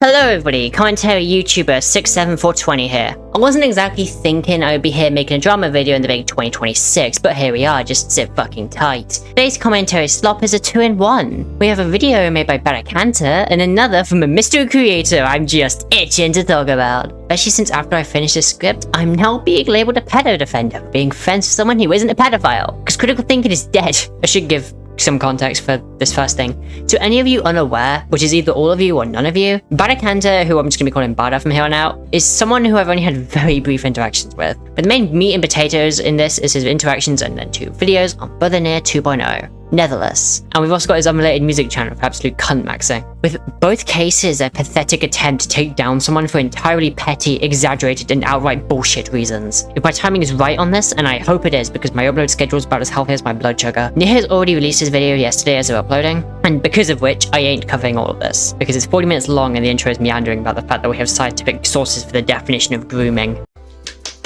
Hello everybody, commentary YouTuber 67420 here. I wasn't exactly thinking I would be here making a drama video in the big 2026, but here we are, just sit fucking tight. Today's commentary slop is a 2-in-1. We have a video made by Batakanta and another from a mystery creator I'm just itching to talk about. Especially since after I finished this script, I'm now being labeled a pedo defender for being friends with someone who isn't a pedophile. Because critical thinking is dead. I should give some context for this first thing. To any of you unaware, which is either all of you or none of you, Batakanta, who I'm just going to be calling Bada from here on out, is someone who I've only had very brief interactions with. But the main meat and potatoes in this is his interactions and then 2 videos on Brother Nier 2.0. Netherless. And we've also got his unrelated music channel for absolute cunt maxing. With both cases a pathetic attempt to take down someone for entirely petty, exaggerated, and outright bullshit reasons. If my timing is right on this, and I hope it is because my upload schedule is about as healthy as my blood sugar, Nier has already released his video yesterday as of uploading, and because of which I ain't covering all of this, because it's 40 minutes long and the intro is meandering about the fact that we have scientific sources for the definition of grooming.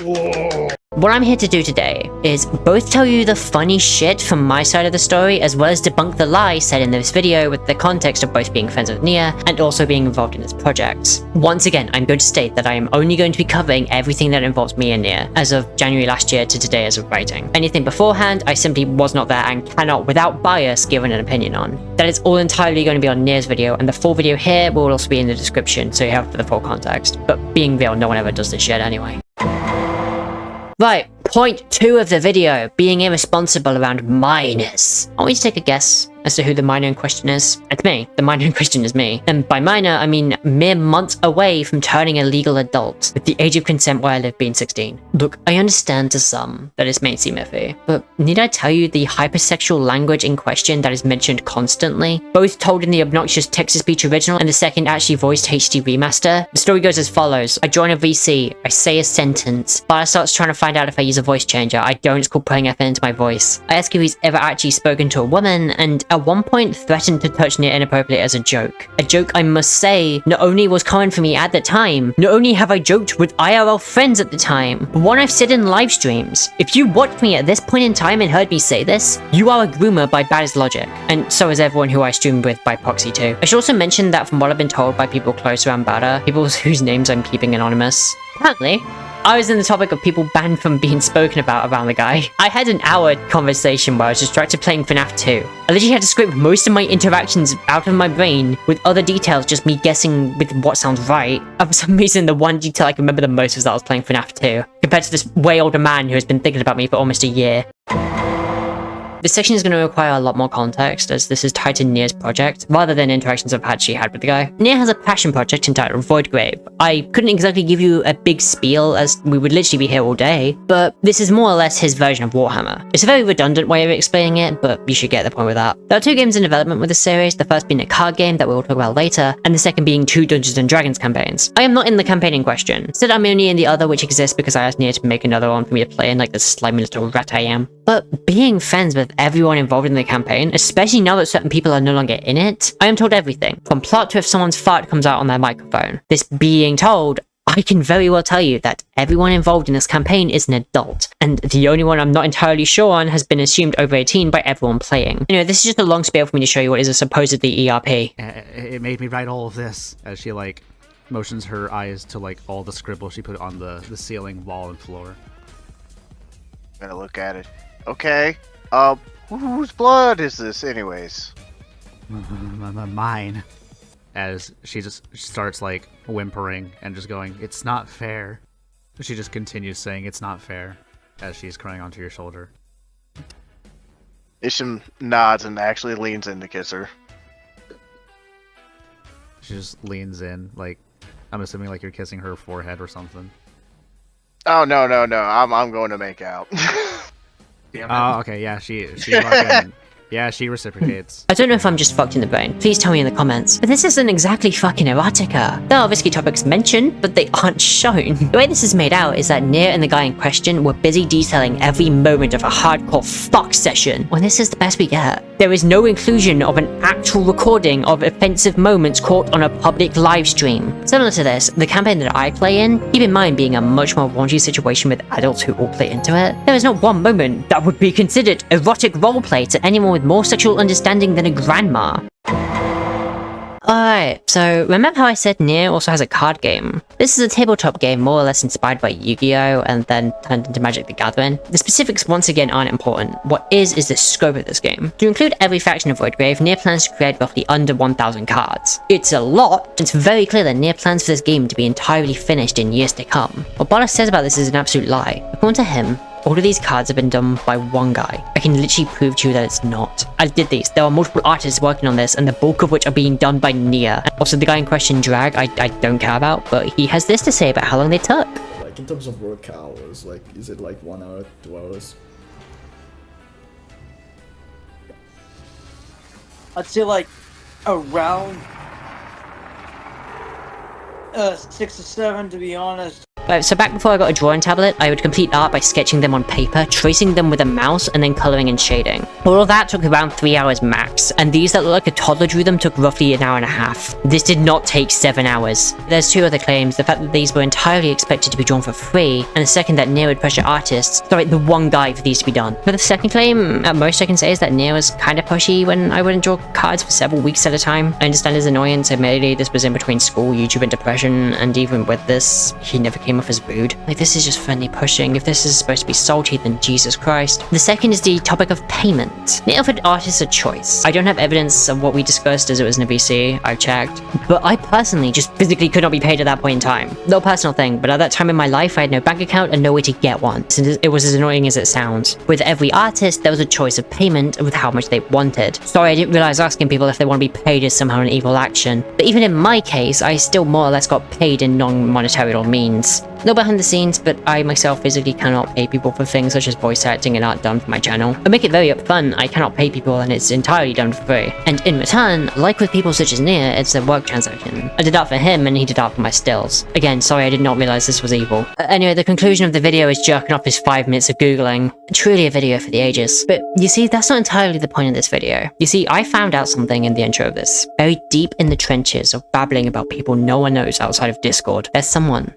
Whoa. What I'm here to do today is both tell you the funny shit from my side of the story, as well as debunk the lie said in this video with the context of both being friends with Nier and also being involved in his projects. Once again, I'm going to state that I am only going to be covering everything that involves me and Nier, as of January last year to today as of writing. Anything beforehand, I simply was not there and cannot, without bias, give an opinion on. That is all entirely going to be on Nier's video, and the full video here will also be in the description, so you have the full context. But being real, no one ever does this shit anyway. Right, point 2 of the video, being irresponsible around minors. I want you to take a guess as to who the minor in question is. It's me. The minor in question is me. And by minor, I mean mere months away from turning a legal adult, with the age of consent where I live being 16. Look, I understand to some that this may seem iffy, but need I tell you the hypersexual language in question that is mentioned constantly? Both told in the obnoxious text-to-speech original and the second actually voiced HD remaster. The story goes as follows. I join a VC, I say a sentence, Bada starts trying to find out if I use a voice changer. I don't, it's called putting effort into my voice. I ask if he's ever actually spoken to a woman, and at one point threatened to touch Nier inappropriately as a joke. A joke, I must say, not only was common for me at the time, not only have I joked with IRL friends at the time, but one I've said in live streams. If you watched me at this point in time and heard me say this, you are a groomer by Bad's logic, and so is everyone who I streamed with by proxy too. I should also mention that from what I've been told by people close around Bada, people whose names I'm keeping anonymous, apparently, I was in the topic of people banned from being spoken about around the guy. I had an hour conversation where I was distracted playing FNAF 2. I literally had to scrape most of my interactions out of my brain, with other details just me guessing with what sounds right. And for some reason, the one detail I can remember the most was that I was playing FNAF 2, compared to this way older man who has been thinking about me for almost a year. This section is going to require a lot more context, as this is tied to Nier's project, rather than interactions I've actually had with the guy. Nier has a passion project entitled Voidgrave. I couldn't exactly give you a big spiel, as we would literally be here all day, but this is more or less his version of Warhammer. It's a very redundant way of explaining it, but you should get the point with that. There are 2 games in development with this series, the first being a card game that we'll talk about later, and the second being 2 Dungeons & Dragons campaigns. I am not in the campaign in question. Instead, I'm only in the other, which exists because I asked Nier to make another one for me to play in, like the slimy little rat I am. But being friends with everyone involved in the campaign, especially now that certain people are no longer in it, I am told everything, from plot to if someone's fart comes out on their microphone. This being told, I can very well tell you that everyone involved in this campaign is an adult, and the only one I'm not entirely sure on has been assumed over 18 by everyone playing. Anyway, this is just a long spiel for me to show you what is a supposedly ERP. It made me write all of this, as she, like, motions her eyes to, like, all the scribble she put on the ceiling, wall, and floor. Gotta look at it. Okay, whose blood is this anyways? Mine. As she just starts, like, whimpering and just going, "It's not fair." She just continues saying, "It's not fair," as she's crying onto your shoulder. Isham nods and actually leans in to kiss her. She just leans in, like, I'm assuming like you're kissing her forehead or something. Oh, no. I'm going to make out. Oh, okay, yeah, she fucking, yeah, she reciprocates. I don't know if I'm just fucked in the brain. Please tell me in the comments. But this isn't exactly fucking erotica. There are risky topics mentioned, but they aren't shown. The way this is made out is that Nier and the guy in question were busy detailing every moment of a hardcore fuck session, when this is the best we get. There is no inclusion of an actual recording of offensive moments caught on a public live stream. Similar to this, the campaign that I play in, keep in mind being a much more raunchy situation with adults who all play into it, there is not one moment that would be considered erotic roleplay to anyone with more sexual understanding than a grandma. Alright, so remember how I said Nier also has a card game? This is a tabletop game more or less inspired by Yu-Gi-Oh! And then turned into Magic the Gathering. The specifics once again aren't important. What is the scope of this game. To include every faction of Voidgrave, Nier plans to create roughly under 1,000 cards. It's a lot, it's very clear that Nier plans for this game to be entirely finished in years to come. What Batakanta says about this is an absolute lie. According to him, all of these cards have been done by one guy. I can literally prove to you that it's not. I did these. There are multiple artists working on this, and the bulk of which are being done by Nier. Also, the guy in question, Drag, I don't care about, but he has this to say about how long they took. Like, in terms of work hours, like, is it like 1 hour, 2 hours? I'd say like around 6 to 7, to be honest. Right, so back before I got a drawing tablet, I would complete art by sketching them on paper, tracing them with a mouse, and then colouring and shading. All of that took around 3 hours max, and these that look like a toddler drew them took roughly an hour and a half. This did not take 7 hours. There's two other claims, the fact that these were entirely expected to be drawn for free, and the second that Nier would pressure artists, the one guy for these to be done. For the second claim, at most I can say is that Nier was kinda pushy when I wouldn't draw cards for several weeks at a time. I understand his annoyance, admittedly this was in between school, YouTube, and depression, and even with this, he never came off as rude. Like, this is just friendly pushing. If this is supposed to be salty, then Jesus Christ. The second is the topic of payment. Nier offered artists a choice. I don't have evidence of what we discussed as it was in a VC, I've checked, but I personally just physically could not be paid at that point in time. No personal thing, but at that time in my life, I had no bank account and no way to get one, since it was as annoying as it sounds. With every artist, there was a choice of payment with how much they wanted. Sorry, I didn't realize asking people if they want to be paid is somehow an evil action, but even in my case, I still more or less got paid in non-monetary means. No behind the scenes, but I myself physically cannot pay people for things such as voice acting and art done for my channel. I make it very upfront, I cannot pay people and it's entirely done for free. And in return, like with people such as Nier, it's a work transaction. I did art for him and he did art for my stills. Again, sorry I did not realize this was evil. Anyway, the conclusion of the video is jerking off his 5 minutes of googling. Truly a video for the ages. But you see, that's not entirely the point of this video. You see, I found out something in the intro of this. Very deep in the trenches of babbling about people no one knows outside of Discord. There's someone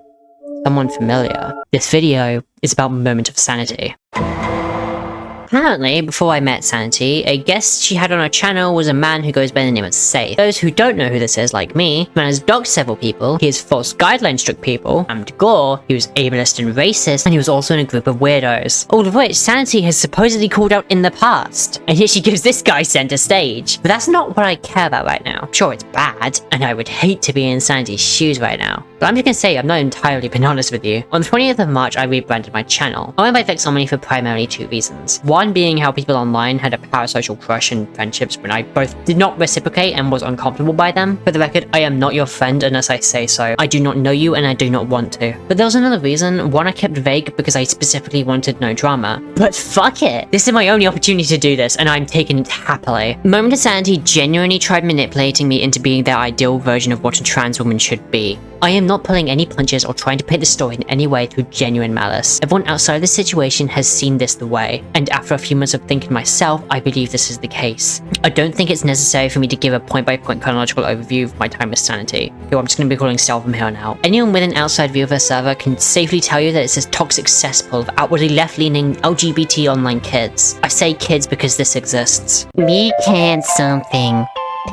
familiar. This video is about Moment of Sanity. Apparently, before I met Sanity, a guest she had on her channel was a man who goes by the name of Safe. Those who don't know who this is, like me, the man has doxed several people, he has false guideline struck people, and Gore, he was ableist and racist, and he was also in a group of weirdos. All of which Sanity has supposedly called out in the past, and here she gives this guy center stage. But that's not what I care about right now. Sure, it's bad, and I would hate to be in Sanity's shoes right now. But I'm just gonna say, I'm not entirely being honest with you. On the 20th of March, I rebranded my channel. I went by Flexomony for primarily two reasons. One being how people online had a parasocial crush and friendships when I both did not reciprocate and was uncomfortable by them. For the record, I am not your friend unless I say so. I do not know you and I do not want to. But there was another reason. One, I kept vague because I specifically wanted no drama. But fuck it! This is my only opportunity to do this and I'm taking it happily. Moment of Sanity genuinely tried manipulating me into being their ideal version of what a trans woman should be. I am not pulling any punches or trying to paint the story in any way through genuine malice. Everyone outside of this situation has seen this the way, and after a few months of thinking myself, I believe this is the case. I don't think it's necessary for me to give a point-by-point chronological overview of my time with Sanity, who I'm just going to be calling Stelle from here on out. Anyone with an outside view of her server can safely tell you that it's a toxic cesspool of outwardly left-leaning LGBT online kids. I say kids because this exists. Me can't something.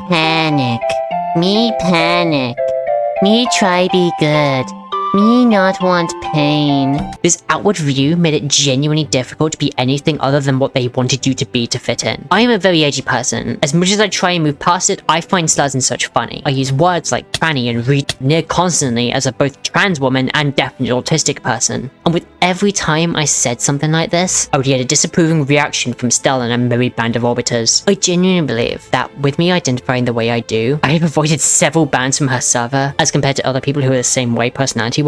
Panic. Me panic. Me try be good. Me not want pain. This outward view made it genuinely difficult to be anything other than what they wanted you to be to fit in. I am a very edgy person. As much as I try and move past it, I find slurs and such funny. I use words like tranny and read near constantly as a both trans woman and definitely autistic person. And with every time I said something like this, I would get a disapproving reaction from Stelle and a merry band of orbiters. I genuinely believe that with me identifying the way I do, I have avoided several bans from her server as compared to other people who are the same way personality-wise,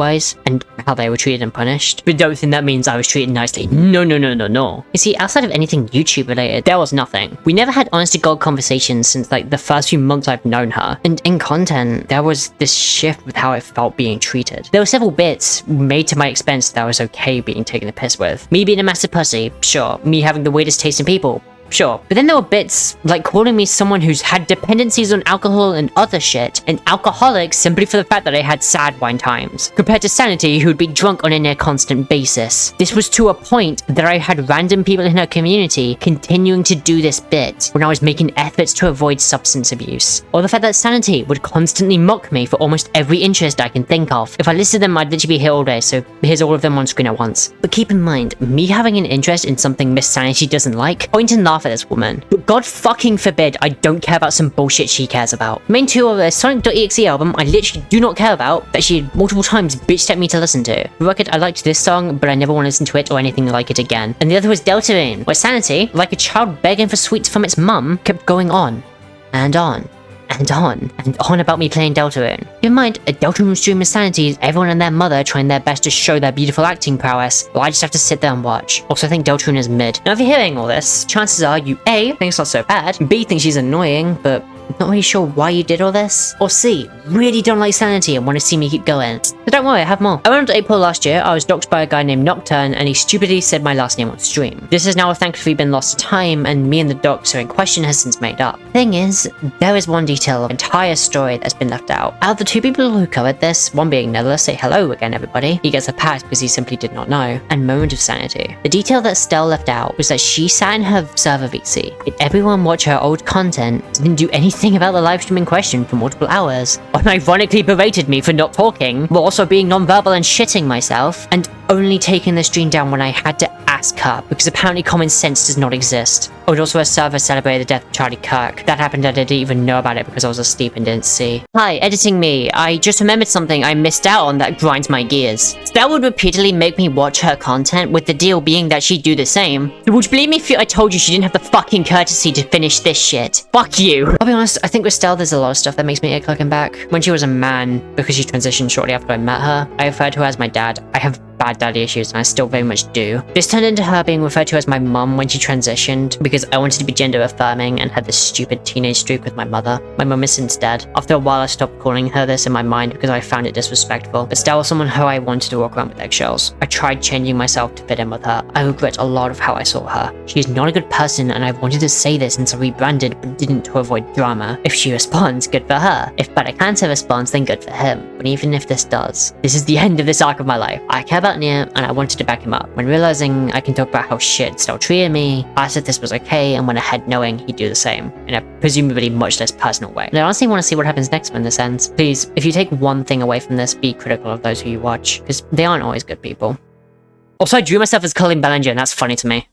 and how they were treated and punished. But don't think that means I was treated nicely. No. You see, outside of anything YouTube related, there was nothing. We never had honest to God conversations since like the first few months I've known her. And in content, there was this shift with how I felt being treated. There were several bits made to my expense that I was okay being taken the piss with. Me being a massive pussy, sure. Me having the weirdest taste in people, sure. But then there were bits like calling me someone who's had dependencies on alcohol and other shit, an alcoholic simply for the fact that I had sad wine times, compared to Sanity who'd be drunk on a near constant basis. This was to a point that I had random people in her community continuing to do this bit when I was making efforts to avoid substance abuse. Or the fact that Sanity would constantly mock me for almost every interest I can think of. If I listed them, I'd literally be here all day, so here's all of them on screen at once. But keep in mind, me having an interest in something Miss Sanity doesn't like, point and laugh at this woman. But God fucking forbid I don't care about some bullshit she cares about. Main two of the Sonic.exe album I literally do not care about, that she multiple times bitched at me to listen to. For the record, I liked this song, but I never want to listen to it or anything like it again. And the other was Deltarune, where Sanity, like a child begging for sweets from its mum, kept going on and on and on and on about me playing Deltarune. Keep in mind, a Deltarune stream of Sanity is everyone and their mother trying their best to show their beautiful acting prowess, but I just have to sit there and watch. Also, I think Deltarune is mid. Now, if you're hearing all this, chances are you A, think it's not so bad, B, think she's annoying, but not really sure why you did all this, or C, really don't like Sanity and want to see me keep going. So don't worry, I have more. Around April last year, I was doxxed by a guy named Nocturne and he stupidly said my last name on stream. This has now thankfully been lost to time and me and the doxer in question has since made up. Thing is, there is one detail of the entire story that's been left out. Out of the two people who covered this, one being Nether, say hello again everybody, he gets a pass because he simply did not know, and Moment of Sanity. The detail that Stelle left out was that she sat in her server VC, made everyone watch her old content, didn't do anything about the livestream in question for multiple hours, unironically berated me for not talking, while also being non-verbal and shitting myself, and only taking the stream down when I had to ask her, because apparently common sense does not exist. Oh, and also a server celebrated the death of Charlie Kirk. That happened and I didn't even know about it because I was asleep and didn't see. Hi, editing me. I just remembered something I missed out on that grinds my gears. Stelle would repeatedly make me watch her content, with the deal being that she'd do the same. Would you believe me if I told you she didn't have the fucking courtesy to finish this shit? Fuck you. I'll be honest, I think with Stelle there's a lot of stuff that makes me ick looking back. When she was a man, because she transitioned shortly after I met her, I referred to her as my dad. I have bad daddy issues and I still very much do. This turned into her being referred to as my mum when she transitioned because I wanted to be gender affirming and had this stupid teenage streak with my mother. My mum is since dead. After a while I stopped calling her this in my mind because I found it disrespectful. But Stelle was someone who I wanted to walk around with eggshells. I tried changing myself to fit in with her. I regret a lot of how I saw her. She is not a good person and I've wanted to say this since I rebranded but didn't to avoid drama. If she responds, good for her. If Batakanta responds, then good for him. But even if this does, this is the end of this arc of my life. I care about Nier and I wanted to back him up. When realizing I can talk about how shit Stelle treated me, I asked if this was okay and went ahead knowing he'd do the same, in a presumably much less personal way. And I honestly want to see what happens next when this ends. Please, if you take one thing away from this, be critical of those who you watch, because they aren't always good people. Also, I drew myself as Colin Bellinger and that's funny to me.